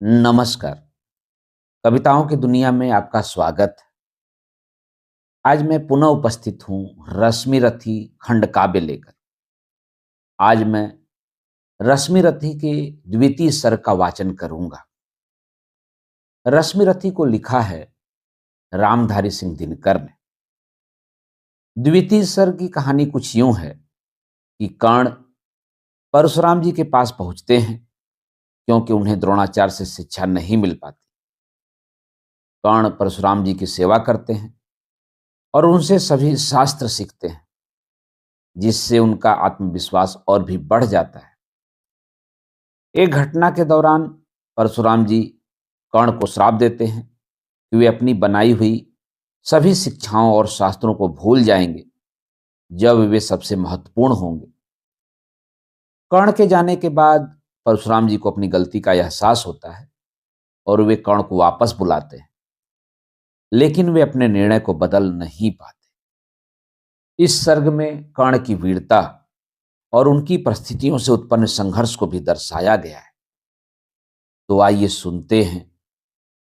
नमस्कार। कविताओं की दुनिया में आपका स्वागत है। आज मैं पुनः उपस्थित हूँ रश्मि रथी खंड काव्य लेकर। आज मैं रश्मि रथी के द्वितीय सर्ग का वाचन करूंगा। रश्मि रथी को लिखा है रामधारी सिंह दिनकर ने। द्वितीय सर्ग की कहानी कुछ यूं है कि कर्ण परशुराम जी के पास पहुंचते हैं क्योंकि उन्हें द्रोणाचार्य से शिक्षा नहीं मिल पाती। कर्ण परशुराम जी की सेवा करते हैं और उनसे सभी शास्त्र सीखते हैं, जिससे उनका आत्मविश्वास और भी बढ़ जाता है। एक घटना के दौरान परशुराम जी कर्ण को श्राप देते हैं कि वे अपनी बनाई हुई सभी शिक्षाओं और शास्त्रों को भूल जाएंगे जब वे सबसे महत्वपूर्ण होंगे। कर्ण के जाने के बाद परशुराम जी को अपनी गलती का एहसास होता है और वे कर्ण को वापस बुलाते हैं, लेकिन वे अपने निर्णय को बदल नहीं पाते। इस सर्ग में कर्ण की वीरता और उनकी परिस्थितियों से उत्पन्न संघर्ष को भी दर्शाया गया है। तो आइए सुनते हैं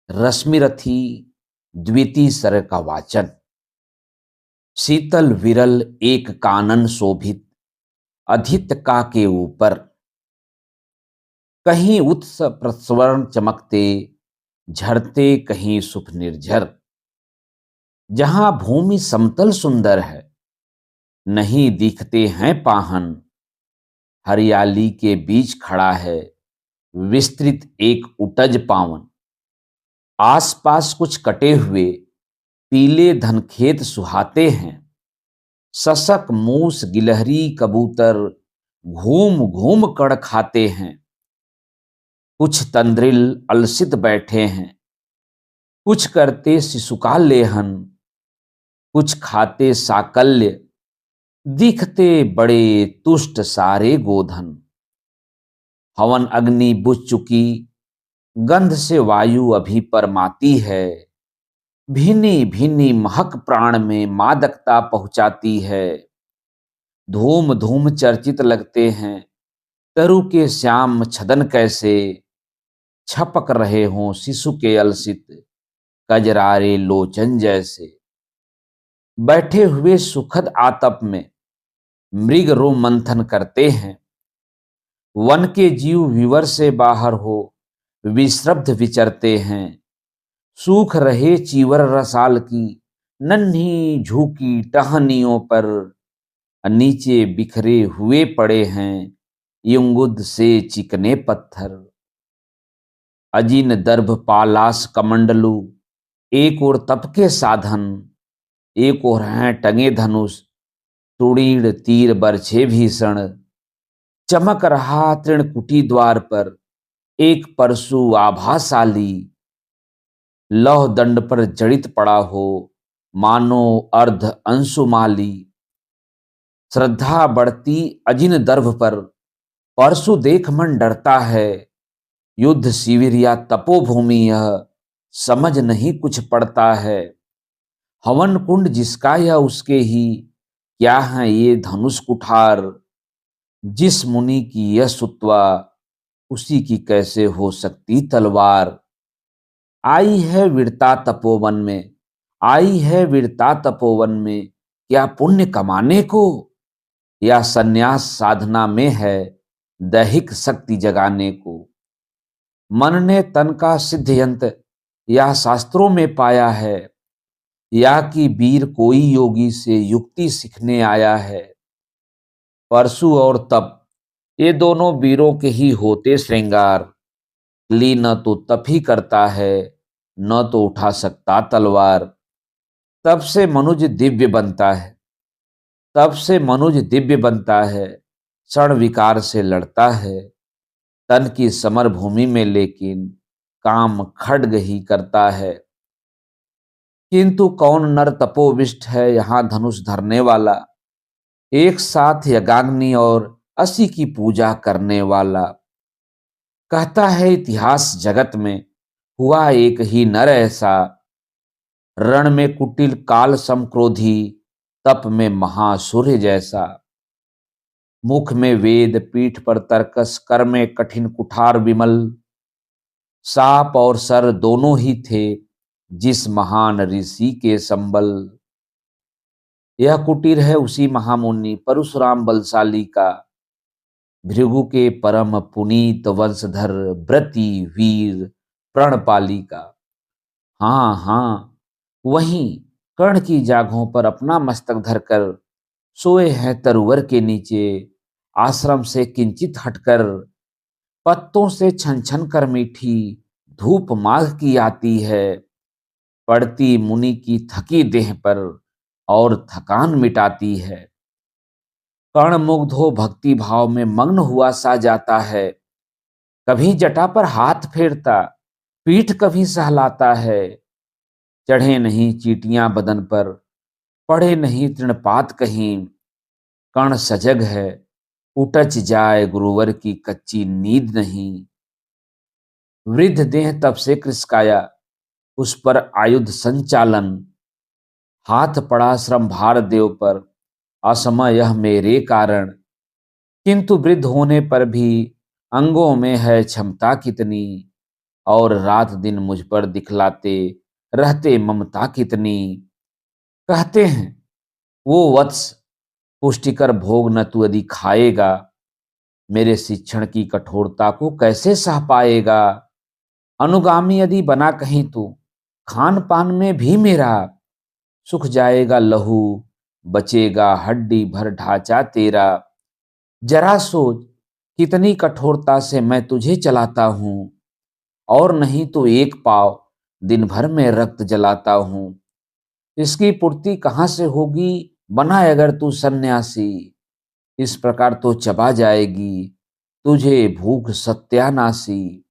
रश्मि रथी द्वितीय सर्ग का वाचन। शीतल विरल एक कानन शोभित अधित का के ऊपर, कहीं उत्स प्रस्वर्ण चमकते झरते कहीं सुख निर्झर। जहां भूमि समतल सुंदर है नहीं दिखते हैं पाहन, हरियाली के बीच खड़ा है विस्तृत एक उटज पावन। आसपास कुछ कटे हुए पीले धनखेत सुहाते हैं, सशक मूस गिलहरी कबूतर घूम घूम कड़ खाते हैं। कुछ तंद्रिल अलसित बैठे हैं, कुछ करते शिशुकाल लेहन, कुछ खाते साकल्य दिखते बड़े तुष्ट सारे गोधन। हवन अग्नि बुझ चुकी गंध से वायु अभी परमाती है, भीनी भीनी महक प्राण में मादकता पहुंचाती है। धूम धूम चर्चित लगते हैं तरु के श्याम छदन, कैसे छपक रहे हों शिशु के अलसित कजरारे लोचन जैसे। बैठे हुए सुखद आतप में मृग रो मंथन करते हैं, वन के जीव विवर से बाहर हो विश्रब्ध विचरते हैं। सूख रहे चीवर रसाल की नन्ही झुकी टहनियों पर, नीचे बिखरे हुए पड़े हैं युंगुद से चिकने पत्थर। अजिन दर्भ पालास कमंडलू एक और तप के साधन, एक और हैं टंगे धनुष तुड़ीड़ तीर बरछे भीषण। चमक रहा तृणकुटी द्वार पर एक परशु आभाशाली, लौह दंड पर जड़ित पड़ा हो मानो अर्ध अंशुमाली। श्रद्धा बढ़ती अजिन दर्भ पर परशु देख मन डरता है, युद्ध शिविर या तपोभूमि यह समझ नहीं कुछ पड़ता है। हवन कुंड जिसका या उसके ही, क्या है ये धनुष कुठार। जिस मुनि की यह सुतवा उसी की कैसे हो सकती तलवार। आई है वीरता तपोवन में, आई है वीरता तपोवन में, क्या पुण्य कमाने को, या सन्यास साधना में है दैहिक शक्ति जगाने को। मन ने तन का सिद्ध यंत्र या शास्त्रों में पाया है, या कि वीर कोई योगी से युक्ति सीखने आया है। परशु और तप ये दोनों वीरों के ही होते श्रृंगार, ली न तो तप ही करता है न तो उठा सकता तलवार। तब से मनुज दिव्य बनता है, तब से मनुज दिव्य बनता है, क्षण विकार से लड़ता है तन की समर भूमि में, लेकिन काम खड्ग ही करता है। किंतु कौन नर तपोविष्ट है यहाँ धनुष धरने वाला, एक साथ यज्ञाग्नि और असी की पूजा करने वाला। कहता है इतिहास जगत में हुआ एक ही नर ऐसा, रण में कुटिल काल समक्रोधी तप में महासूर्य जैसा। मुख में वेद पीठ पर तर्कस कर में कठिन कुठार विमल, सांप और सर दोनों ही थे जिस महान ऋषि के संबल। यह कुटीर है उसी महामुनि परशुराम बलशाली का, भृगु के परम पुनीत वंशधर व्रति वीर प्रणपाली का। हाँ हाँ, वहीं कर्ण की जांघों पर अपना मस्तक धरकर सोए हैं तरुवर के नीचे, आश्रम से किंचित हटकर। पत्तों से छन छन कर मीठी धूप माघ की आती है, पड़ती मुनि की थकी देह पर और थकान मिटाती है। कर्ण मुग्ध हो भक्ति भाव में मग्न हुआ सा जाता है, कभी जटा पर हाथ फेरता, पीठ कभी सहलाता है। चढ़े नहीं चींटियां बदन पर, पड़े नहीं तृणपात कहीं, कर्ण सजग है, उटच जाए गुरुवर की कच्ची नींद नहीं। वृद्ध देह तब से कृसकाया, उस पर आयुध संचालन, हाथ पड़ा श्रम भार देव पर, असमय यह मेरे कारण। किंतु वृद्ध होने पर भी अंगों में है क्षमता कितनी, और रात दिन मुझ पर दिखलाते रहते ममता कितनी। कहते हैं वो वत्स पुष्टिकर भोग न तू यदि खाएगा, मेरे शिक्षण की कठोरता को कैसे सह पाएगा। अनुगामी यदि बना कहीं तू, खान पान में भी मेरा सुख जाएगा लहू, बचेगा हड्डी भर ढांचा तेरा। जरा सोच कितनी कठोरता से मैं तुझे चलाता हूं, और नहीं तो एक पाव दिन भर में रक्त जलाता हूं। इसकी पूर्ति कहां से होगी बना अगर तू सन्यासी, इस प्रकार तो चबा जाएगी तुझे भूख सत्यानाशी।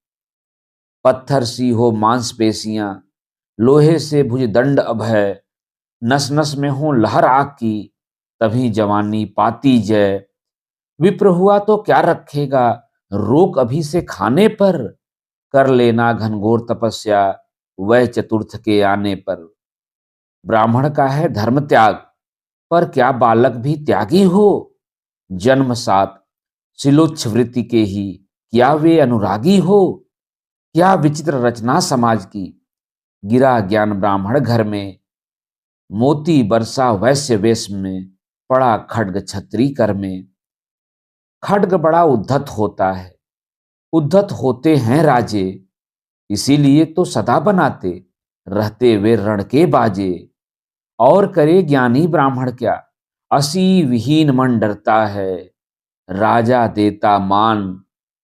पत्थर सी हो मांसपेशियां, लोहे से भुजदंड अब है, नस नस में हो लहर आग की, तभी जवानी पाती जय। विप्र हुआ तो क्या रखेगा रोक अभी से खाने पर, कर लेना घनघोर तपस्या वह चतुर्थ के आने पर। ब्राह्मण का है धर्म त्याग, पर क्या बालक भी त्यागी हो। जन्म सात शिलोच्छ वृत्ति के ही क्या वे अनुरागी हो। क्या विचित्र रचना समाज की, गिरा ज्ञान ब्राह्मण घर में, मोती बरसा वैश्य वेश में, पड़ा खड्ग छत्री कर में। खड्ग बड़ा उद्धत होता है, उद्धत होते हैं राजे, इसीलिए तो सदा बनाते रहते वे रण के बाजे। और करे ज्ञानी ब्राह्मण क्या, असी विहीन मन डरता है, राजा देता मान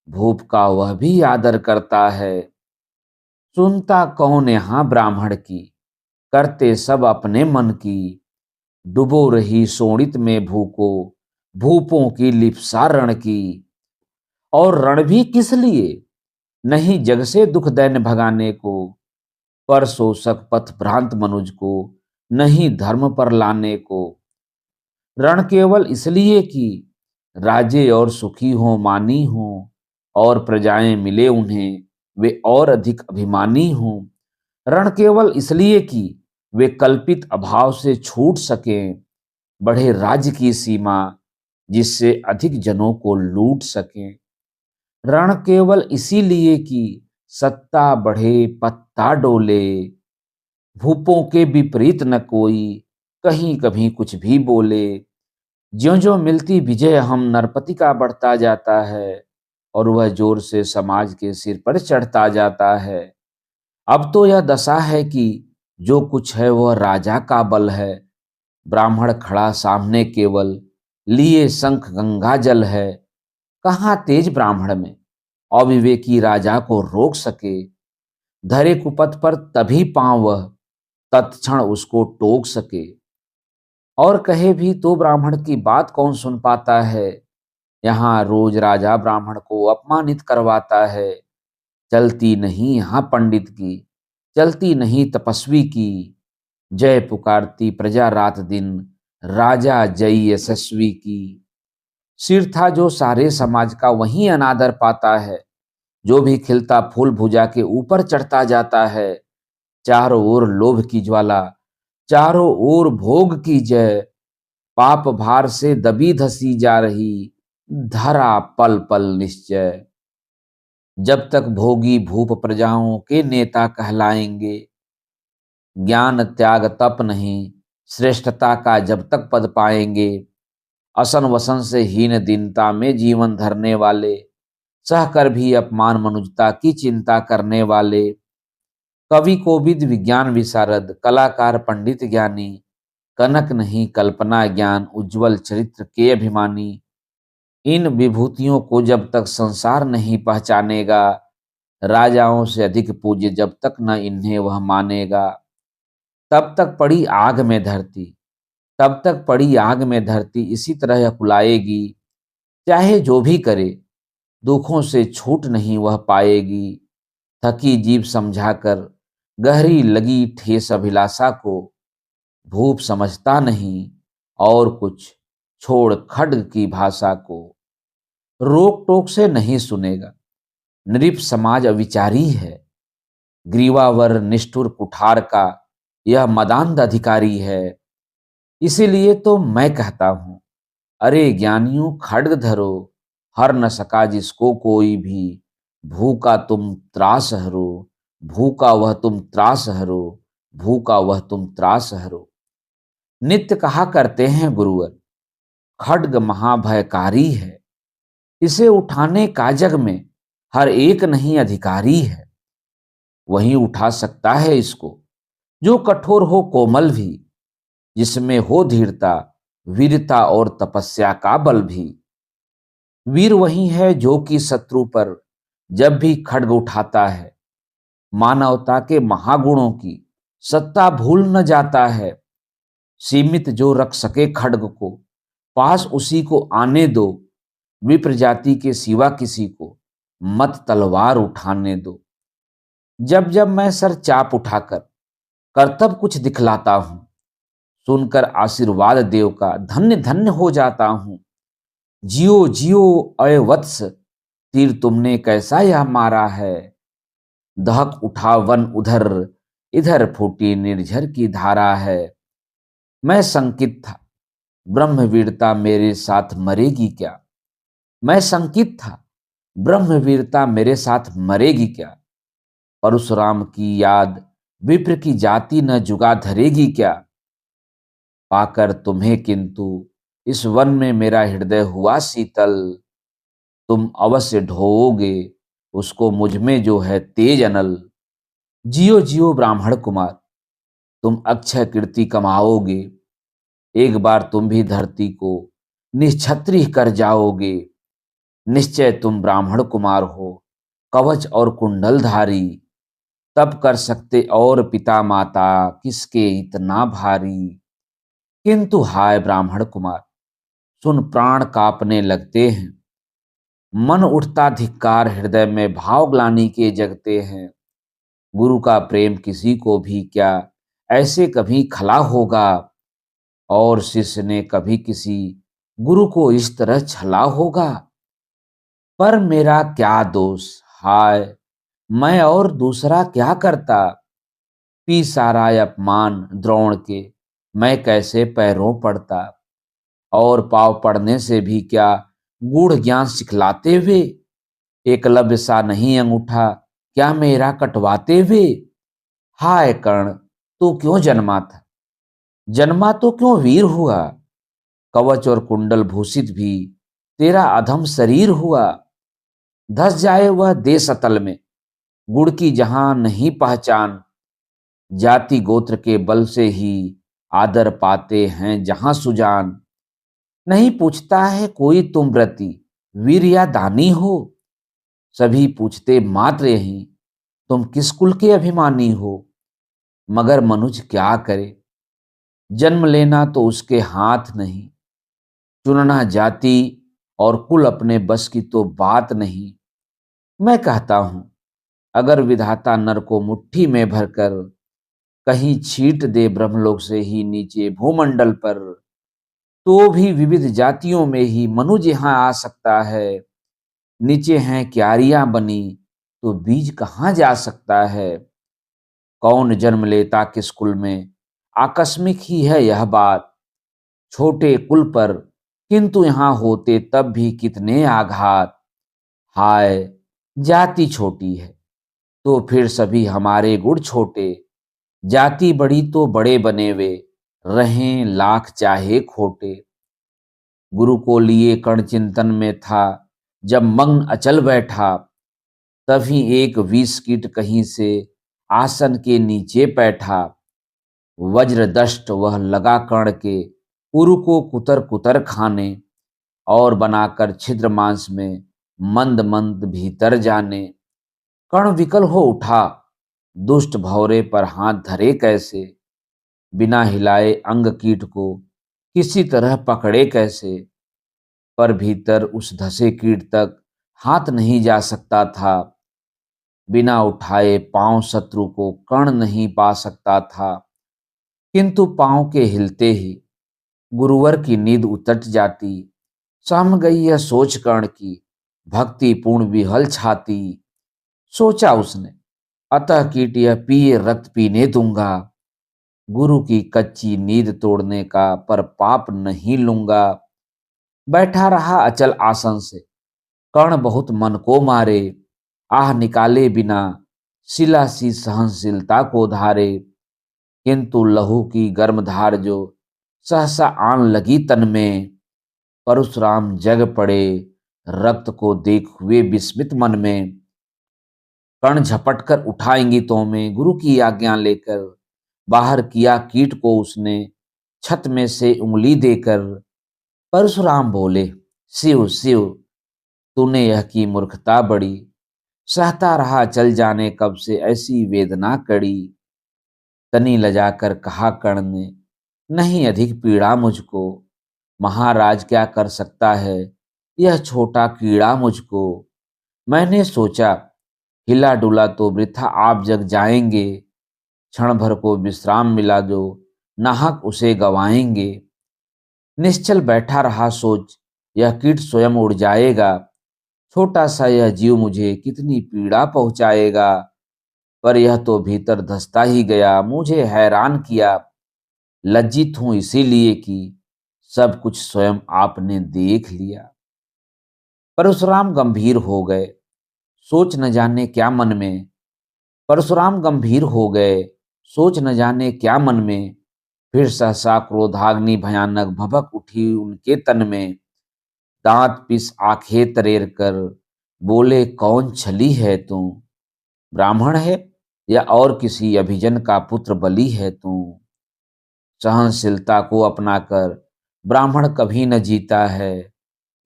भूप का वह भी आदर करता है। सुनता कौन यहाँ ब्राह्मण की, करते सब अपने मन की, डुबो रही सोणित में भूको, भूपों की लिप्सा रण की। और रण भी किस लिए, नहीं जग से दुख दैन्य भगाने को, पर शोषक पथ भ्रांत मनुज को, नहीं धर्म पर लाने को। रण केवल इसलिए कि राजे और सुखी हों मानी हों, और प्रजाएं मिले उन्हें वे और अधिक अभिमानी हों। रण केवल इसलिए कि वे कल्पित अभाव से छूट सकें, बढ़े राज्य की सीमा जिससे अधिक जनों को लूट सकें। रण केवल इसीलिए कि सत्ता बढ़े पत्ता डोले, भूपों के विपरीत न कोई कहीं कभी कुछ भी बोले। ज्यों ज्यों मिलती विजय हम नरपति का बढ़ता जाता है, और वह जोर से समाज के सिर पर चढ़ता जाता है। अब तो यह दशा है कि जो कुछ है वह राजा का बल है। ब्राह्मण खड़ा सामने केवल, लिए शंख गंगा जल है। कहाँ तेज ब्राह्मण में अविवेकी राजा को रोक सके, धरे कुपथ पर तभी पांव वह तत्क्षण उसको टोक सके। और कहे भी तो ब्राह्मण की बात कौन सुन पाता है, यहाँ रोज राजा ब्राह्मण को अपमानित करवाता है। चलती नहीं यहाँ पंडित की, चलती नहीं तपस्वी की, जय पुकारती प्रजा रात दिन, राजा जय यशस्वी की। सिर था जो सारे समाज का वही अनादर पाता है, जो भी खिलता फूल भुजा के ऊपर चढ़ता जाता है। चारों ओर लोभ की ज्वाला, चारों ओर भोग की जय, पाप भार से दबी धसी जा रही, धरा पल पल निश्चय। जब तक भोगी भूप प्रजाओं के नेता कहलाएंगे। ज्ञान त्याग तप नहीं, श्रेष्ठता का जब तक पद पाएंगे। असन वसन से हीन दीनता में जीवन धरने वाले, सहकर भी अपमान मनुजता की चिंता करने वाले। कवि कोविद विज्ञान विशारद, कलाकार पंडित ज्ञानी, कनक नहीं कल्पना ज्ञान, उज्जवल चरित्र के अभिमानी। इन विभूतियों को जब तक संसार नहीं पहचानेगा, राजाओं से अधिक पूज्य जब तक न इन्हें वह मानेगा। तब तक पड़ी आग में धरती, तब तक पड़ी आग में धरती इसी तरह कुलाएगी। चाहे जो भी करे, दुखों से छूट नहीं वह पाएगी। थकी जीभ समझाकर गहरी लगी ठेस अभिलाषा को, भूप समझता नहीं और कुछ छोड़ खड्ग की भाषा को। रोक टोक से नहीं सुनेगा, नृप समाज अविचारी है। ग्रीवावर निष्ठुर कुठार का यह मदान्ध अधिकारी है। इसीलिए तो मैं कहता हूं, अरे ज्ञानियों खड्ग धरो, हर न सका जिसको कोई भी। भूखा तुम त्रास हरो, भूखा वह तुम त्रास हरो, भूखा वह तुम त्रास हरो। नित्य कहा करते हैं गुरुवर, खड्ग महाभयकारी है। इसे उठाने का जग में हर एक नहीं अधिकारी है। वही उठा सकता है इसको जो कठोर हो कोमल भी, जिसमें हो धीरता वीरता और तपस्या का बल भी। वीर वही है जो कि शत्रु पर जब भी खड्ग उठाता है, मानवता के महागुणों की सत्ता भूल न जाता है। सीमित जो रख सके खड्ग को, पास उसी को आने दो। विप्र जाति के सिवा किसी को मत तलवार उठाने दो। जब जब मैं सर चाप उठाकर कर्तव्य कुछ दिखलाता हूं, सुनकर आशीर्वाद देव का धन्य धन्य हो जाता हूं। जियो जियो अय वत्स, तीर तुमने कैसा यह मारा है। दहक उठा वन उधर, इधर फूटी निर्झर की धारा है। मैं शंकित था, ब्रह्मवीरता मेरे साथ मरेगी क्या। मैं शंकित था, ब्रह्मवीरता मेरे साथ मरेगी क्या। परशुराम की याद विप्र की जाति न जुगा धरेगी क्या। पाकर तुम्हें किंतु इस वन में मेरा हृदय हुआ शीतल। तुम अवश्य ढोओगे उसको मुझ में जो है तेज अनल। जियो जियो ब्राह्मण कुमार, तुम अक्षय कीर्ति कमाओगे। एक बार तुम भी धरती को निश्छत्री कर जाओगे। निश्चय तुम ब्राह्मण कुमार हो, कवच और कुंडलधारी। तब कर सकते और पिता माता किसके इतना भारी। किंतु हाय ब्राह्मण कुमार, सुन प्राण कांपने लगते हैं। मन उठता धिक्कार, हृदय में भाव ग्लानि के जगते हैं। गुरु का प्रेम किसी को भी क्या ऐसे कभी खला होगा। और शिष्य ने कभी किसी गुरु को इस तरह छला होगा। पर मेरा क्या दोष, हाय मैं और दूसरा क्या करता। पी सारा अपमान द्रोण के मैं कैसे पैरों पड़ता। और पाव पड़ने से भी क्या गूढ़ ज्ञान सिखलाते हुए। एकलव्य सा नहीं अंगूठा क्या मेरा कटवाते हुए। हाय कर्ण, तू क्यों जन्मा था, जन्मा तो क्यों वीर हुआ। कवच और कुंडल भूषित भी तेरा अधम शरीर हुआ। धस जाए वह देश अतल में, गुड़ की जहां नहीं पहचान। जाति गोत्र के बल से ही आदर पाते हैं जहां सुजान। नहीं पूछता है कोई तुम व्रती वीर या दानी हो। सभी पूछते मात्र यही, तुम किस कुल के अभिमानी हो। मगर मनुज क्या करे, जन्म लेना तो उसके हाथ नहीं। चुनना जाति और कुल अपने बस की तो बात नहीं। मैं कहता हूं, अगर विधाता नर को मुट्ठी में भरकर कहीं छीट दे ब्रह्मलोक से ही नीचे भूमंडल पर, तो भी विविध जातियों में ही मनुज यहां आ सकता है। नीचे हैं क्यारियां बनी तो बीज कहां जा सकता है। कौन जन्म लेता किस कुल में, आकस्मिक ही है यह बात। छोटे कुल पर किंतु यहां होते तब भी कितने आघात। हाय जाति छोटी है तो फिर सभी हमारे गुण छोटे, जाति बड़ी तो बड़े बने वे, रहें लाख चाहे खोटे। गुरु को लिए कण चिंतन में था, जब मग्न अचल बैठा, तभी एक विष कीट कहीं से आसन के नीचे बैठा। वज्र दष्ट वह लगा कर्ण के, उरु को कुतर कुतर खाने, और बनाकर छिद्र मांस में मंद मंद भीतर जाने। कर्ण विकल हो उठा, दुष्ट भौरे पर हाथ धरे कैसे, बिना हिलाए अंग कीट को किसी तरह पकड़े कैसे। पर भीतर उस धसे कीट तक हाथ नहीं जा सकता था, बिना उठाए पांव शत्रु को कर्ण नहीं पा सकता था। किंतु पांव के हिलते ही गुरुवर की नींद उतट जाती, सम गई यह सोच कर्ण की, भक्ति पूर्ण विहल छाती। सोचा उसने, अतः कीट यह पिए रक्त पीने दूंगा, गुरु की कच्ची नींद तोड़ने का पर पाप नहीं लूंगा। बैठा रहा अचल आसन से, कर्ण बहुत मन को मारे, आह निकाले बिना शिला सी सहनशीलता को धारे। किंतु लहू की गर्म धार जो सहसा आन लगी तन में, परशुराम जग पड़े रक्त को देख हुए विस्मित मन में। कर्ण झपट कर उठा इंगितों में गुरु की आज्ञा लेकर, बाहर किया कीट को उसने छत में से उंगली देकर। परशुराम बोले, शिव शिव, तूने यह की मूर्खता बड़ी, सहता रहा चल जाने कब से ऐसी वेदना कड़ी। तनी लजाकर कहा कर्ण ने, नहीं अधिक पीड़ा मुझको, महाराज क्या कर सकता है यह छोटा कीड़ा मुझको। मैंने सोचा हिला डुला तो वृथा आप जग जाएंगे, क्षण भर को विश्राम मिला जो नाहक उसे गवाएंगे। निश्चल बैठा रहा सोच, यह कीट स्वयं उड़ जाएगा, छोटा सा यह जीव मुझे कितनी पीड़ा पहुंचाएगा। पर यह तो भीतर धंसता ही गया, मुझे हैरान किया। लज्जित हूं इसीलिए कि सब कुछ स्वयं आपने देख लिया। परशुराम गंभीर हो गए, सोच न जाने क्या मन में। परशुराम गंभीर हो गए, सोच न जाने क्या मन में। फिर सहसा क्रोधाग्नि भयानक भभक उठी उनके तन में। दांत पिस आंखें तरेर कर बोले, कौन छली है तू, ब्राह्मण है या और किसी अभिजन का पुत्र बलि है तू। सहनशीलता को अपनाकर ब्राह्मण कभी न जीता है,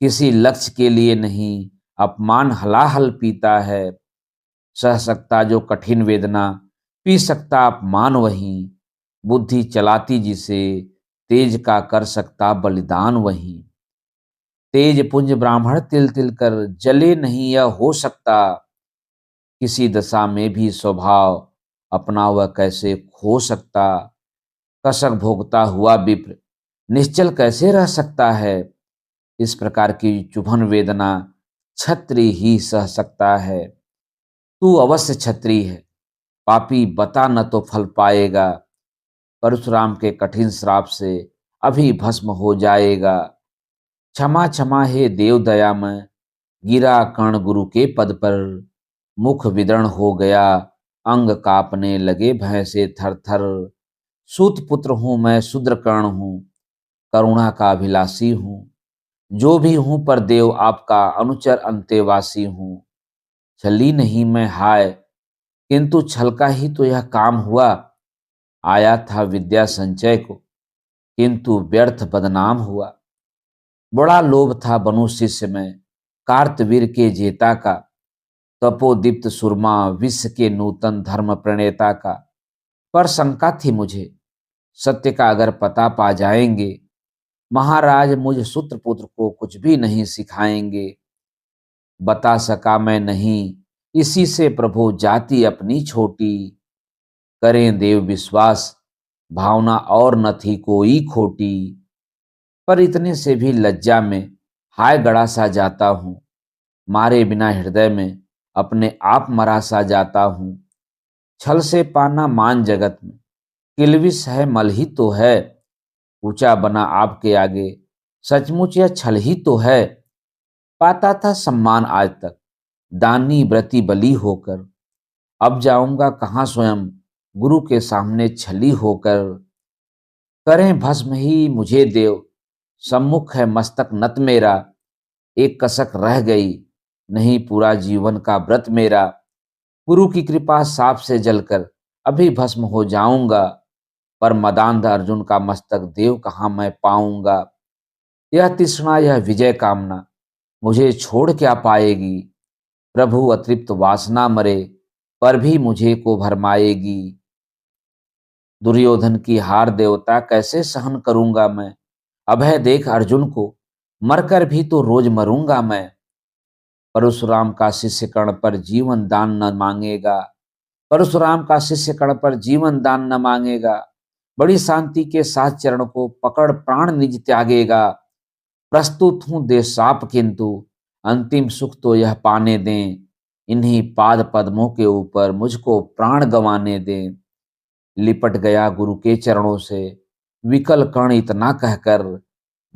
किसी लक्ष्य के लिए नहीं अपमान हलाहल पीता है। सह सकता जो कठिन वेदना, पी सकता अपमान वही, बुद्धि चलाती जिसे तेज का कर सकता बलिदान वही। तेज पुंज ब्राह्मण तिल तिल कर जले नहीं यह हो सकता, किसी दशा में भी स्वभाव अपना वह कैसे खो सकता। कसक भोगता हुआ विप्र निश्चल कैसे रह सकता है, इस प्रकार की चुभन वेदना क्षत्रिय ही सह सकता है। तू अवश्य क्षत्रिय है, पापी बता न तो फल पाएगा, परशुराम के कठिन श्राप से अभी भस्म हो जाएगा। क्षमा क्षमा हे देव दयामय, गिरा कर्ण गुरु के पद पर, मुख विदर्ण हो गया अंग कांपने लगे भय से थर थर। सूत पुत्र हूं मैं, शूद्र कर्ण हूं, करुणा का अभिलाषी हूं, जो भी हूं पर देव आपका अनुचर अंतेवासी हूं। छली नहीं मैं हाय, किंतु छल का ही तो यह काम हुआ। आया था विद्या संचय को, किंतु व्यर्थ बदनाम हुआ। बड़ा लोभ था बनु शिष्य में, कार्तवीर के जेता का, तपोदीप्त सुरमा विश्व के नूतन धर्म प्रणेता का। पर शंका थी मुझे, सत्य का अगर पता पा जाएंगे, महाराज मुझ सूत्र पुत्र को कुछ भी नहीं सिखाएंगे। बता सका मैं नहीं, इसी से प्रभु जाति अपनी छोटी, करें देव विश्वास भावना और न थी कोई खोटी। पर इतने से भी लज्जा में हाय गड़ा सा जाता हूँ, मारे बिना हृदय में अपने आप मरा सा जाता हूँ। छल से पाना मान जगत में किलविश है, मल ही तो है, ऊंचा बना आपके आगे सचमुच यह छल ही तो है। पाता था सम्मान आज तक, दानी व्रती बली होकर। अब जाऊंगा कहाँ स्वयं गुरु के सामने छली होकर। करें भस्म ही मुझे देव, सम्मुख है मस्तक नत मेरा। एक कसक रह गई, नहीं पूरा जीवन का व्रत मेरा। गुरु की कृपा साप से जलकर अभी भस्म हो जाऊंगा। पर मदांध अर्जुन का मस्तक देव कहाँ मैं पाऊंगा। यह तृष्णा यह विजय कामना मुझे छोड़ क्या पाएगी। प्रभु अतृप्त वासना मरे पर भी मुझे को भरमाएगी। दुर्योधन की हार देवता कैसे सहन करूंगा मैं। अभय देख अर्जुन को, मरकर भी तो रोज मरूंगा मैं। परशुराम का शिष्य कर्ण पर जीवन दान न मांगेगा। परशुराम का शिष्य कर्ण पर जीवन दान न मांगेगा। बड़ी शांति के साथ चरण को पकड़ प्राण निज त्यागेगा। प्रस्तुत हूं दे साप किंतु अंतिम सुख तो यह पाने दें। इन्हीं पाद पद्मों के ऊपर मुझको प्राण गंवाने दें। लिपट गया गुरु के चरणों से विकल कर्ण इतना कहकर।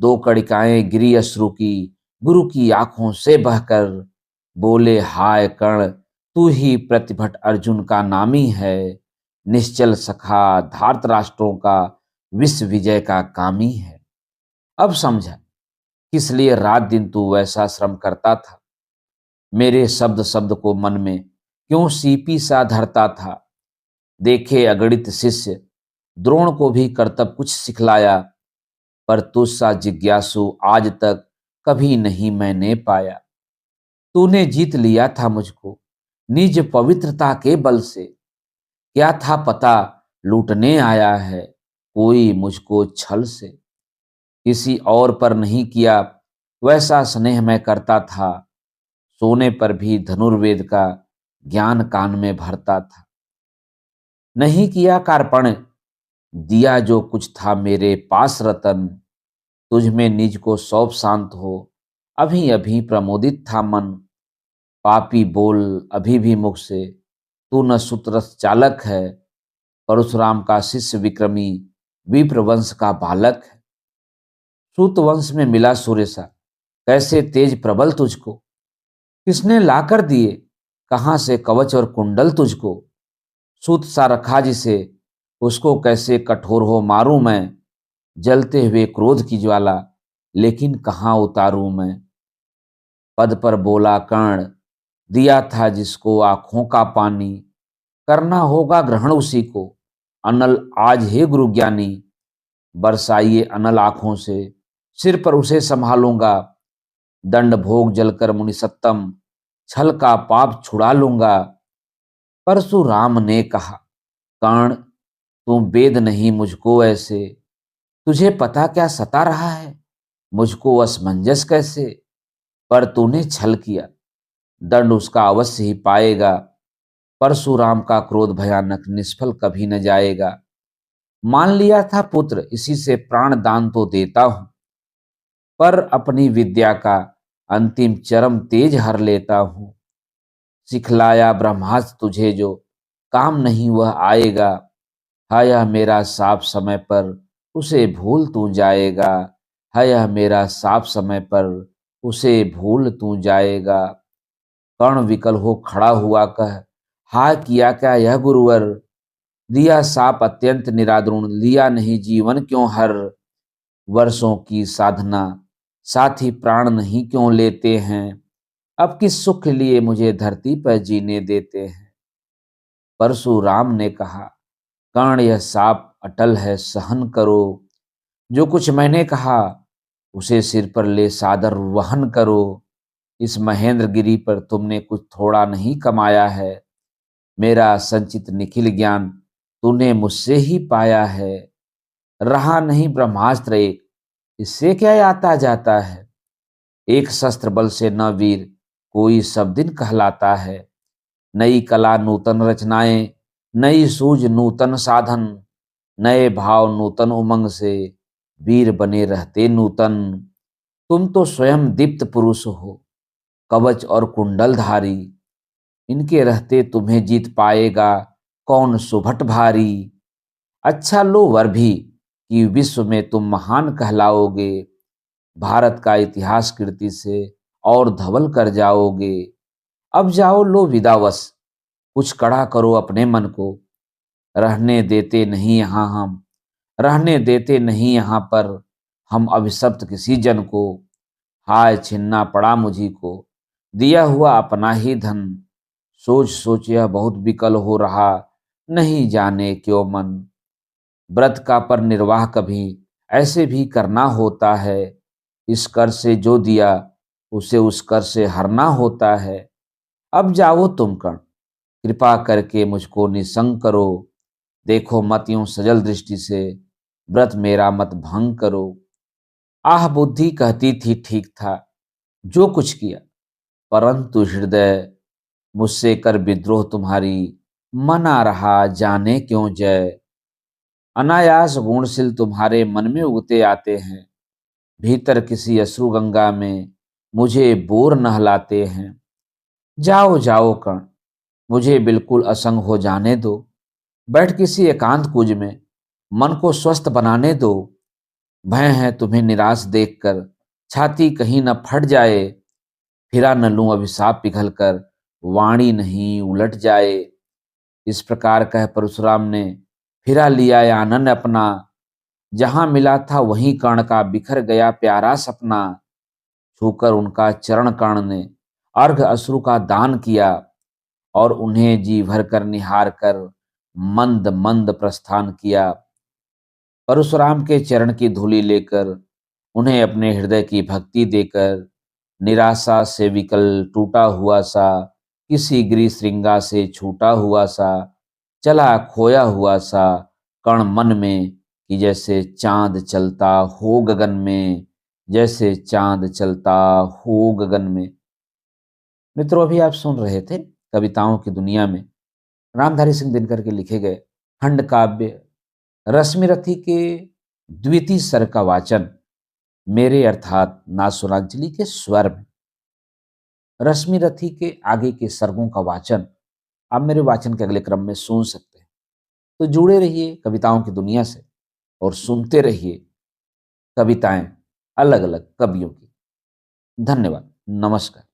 दो कड़िकाएं गिरी अश्रु की गुरु की आंखों से बहकर। बोले हाय कर्ण, तू ही प्रतिभट अर्जुन का नामी है। निश्चल सखा धार्त राष्ट्रों का विश्व विजय का कामी है। अब समझा किस लिए रात दिन तू वैसा श्रम करता था। मेरे शब्द शब्द को मन में क्यों सीपी सा धरता था। देखे अगणित शिष्य द्रोण को भी कर्तव्य कुछ सिखलाया। पर तुझसा जिज्ञासु आज तक कभी नहीं मैंने पाया। तूने जीत लिया था मुझको निज पवित्रता के बल से। क्या था पता लूटने आया है कोई मुझको छल से। किसी और पर नहीं किया वैसा स्नेह मैं करता था। सोने पर भी धनुर्वेद का ज्ञान कान में भरता था। नहीं किया कार्पण दिया जो कुछ था मेरे पास रतन। तुझ में निज को सौंप शांत हो अभी अभी प्रमोदित था मन। पापी बोल अभी भी मुख से तू न सुतरथ चालक है। परशुराम का शिष्य विक्रमी विप्र वंश का बालक है। सूत वंश में मिला सूर्य सा कैसे तेज प्रबल तुझको। किसने लाकर दिए कहां से कवच और कुंडल तुझको। सूत सा रखा जिसे उसको कैसे कठोर हो मारूं मैं। जलते हुए क्रोध की ज्वाला लेकिन कहाँ उतारूं मैं। पद पर बोला कर्ण दिया था जिसको आंखों का पानी। करना होगा ग्रहण उसी को अनल आज हे गुरु ज्ञानी। बरसाइए अनल आंखों से सिर पर उसे संभालूंगा। दंड भोग जलकर मुनि सत्तम छल का पाप छुड़ा लूंगा। परशुराम ने कहा कर्ण तू वेद नहीं मुझको ऐसे। तुझे पता क्या सता रहा है मुझको असमंजस कैसे। पर तूने छल किया दंड उसका अवश्य ही पाएगा। परशुराम का क्रोध भयानक निष्फल कभी न जाएगा। मान लिया था पुत्र इसी से प्राण दान तो देता हूं। पर अपनी विद्या का अंतिम चरम तेज हर लेता हूं। सिखलाया ब्रह्मास्त्र तुझे जो काम नहीं वह आएगा। है यह मेरा साफ समय पर उसे भूल तू जाएगा। है यह मेरा साफ समय पर उसे भूल तू जाएगा। कर्ण विकल हो खड़ा हुआ कह हा किया क्या यह गुरुवर। दिया साप अत्यंत निरादरुण लिया नहीं जीवन क्यों हर। वर्षों की साधना साथी प्राण नहीं क्यों लेते हैं। अब किस सुख लिए मुझे धरती पर जीने देते हैं। परशुराम ने कहा कर्ण यह साप अटल है सहन करो। जो कुछ मैंने कहा उसे सिर पर ले सादर वहन करो। इस महेंद्र गिरी पर तुमने कुछ थोड़ा नहीं कमाया है। मेरा संचित निखिल ज्ञान तूने मुझसे ही पाया है। रहा नहीं ब्रह्मास्त्र एक इससे क्या आता जाता है। एक शस्त्र बल से न वीर कोई सब दिन कहलाता है। नई कला नूतन रचनाएं नई सूझ नूतन साधन। नए भाव नूतन उमंग से वीर बने रहते नूतन। तुम तो स्वयं दीप्त पुरुष हो कवच और कुंडलधारी। इनके रहते तुम्हें जीत पाएगा कौन सुभट भारी। अच्छा लो वर भी कि विश्व में तुम महान कहलाओगे। भारत का इतिहास कीर्ति से और धवल कर जाओगे। अब जाओ लो विदावस, कुछ कड़ा करो अपने मन को, रहने देते नहीं यहाँ हम, रहने देते नहीं यहाँ पर हम अभिशप्त किसी जन को। हाय छिन्ना पड़ा मुझी को, दिया हुआ अपना ही धन, सोच सोच यह बहुत विकल हो रहा, नहीं जाने क्यों मन। व्रत का पर निर्वाह कभी ऐसे भी करना होता है, इस कर से जो दिया उसे उस कर से हरना होता है। अब जाओ तुम कण, कृपा करके मुझको निसंग करो, देखो मत यूं सजल दृष्टि से, व्रत मेरा मत भंग करो। आह बुद्धि कहती थी ठीक था जो कुछ किया, परंतु हृदय मुझसे कर विद्रोह तुम्हारी, मना रहा जाने क्यों जय। अनायास गुणशील तुम्हारे मन में उगते आते हैं, भीतर किसी अश्रु गंगा में मुझे बोर नहलाते हैं। जाओ जाओ कण, मुझे बिल्कुल असंग हो जाने दो, बैठ किसी एकांत कुज में मन को स्वस्थ बनाने दो। भय है तुम्हें निराश देखकर, छाती कहीं न फट जाए, फिरा न लूं अभिशाप पिघल कर, वाणी नहीं उलट जाए। इस प्रकार कह परशुराम ने फिरा लिया आनंद अपना, जहां मिला था वहीं कर्ण का बिखर गया प्यारा सपना। छूकर उनका चरण कर्ण ने अर्घ अश्रु का दान किया, और उन्हें जी भर कर निहार कर मंद मंद प्रस्थान किया। परशुराम के चरण की धूलि लेकर, उन्हें अपने हृदय की भक्ति देकर, निराशा से विकल टूटा हुआ सा, किसी गिरि श्रृंगा से छूटा हुआ सा, चला खोया हुआ सा कण मन में, कि जैसे चांद चलता हो गगन में, जैसे चांद चलता हो गगन में। मित्रों, अभी आप सुन रहे थे कविताओं की दुनिया में रामधारी सिंह दिनकर के लिखे गए खंड काव्य रश्मिरथी के द्वितीय स्वर का वाचन मेरे अर्थात नासुरांजलि के स्वर में। रश्मिरथी के आगे के सर्गों का वाचन आप मेरे वाचन के अगले क्रम में सुन सकते हैं। तो जुड़े रहिए कविताओं की दुनिया से और सुनते रहिए कविताएं अलग अलग कवियों की। धन्यवाद। नमस्कार।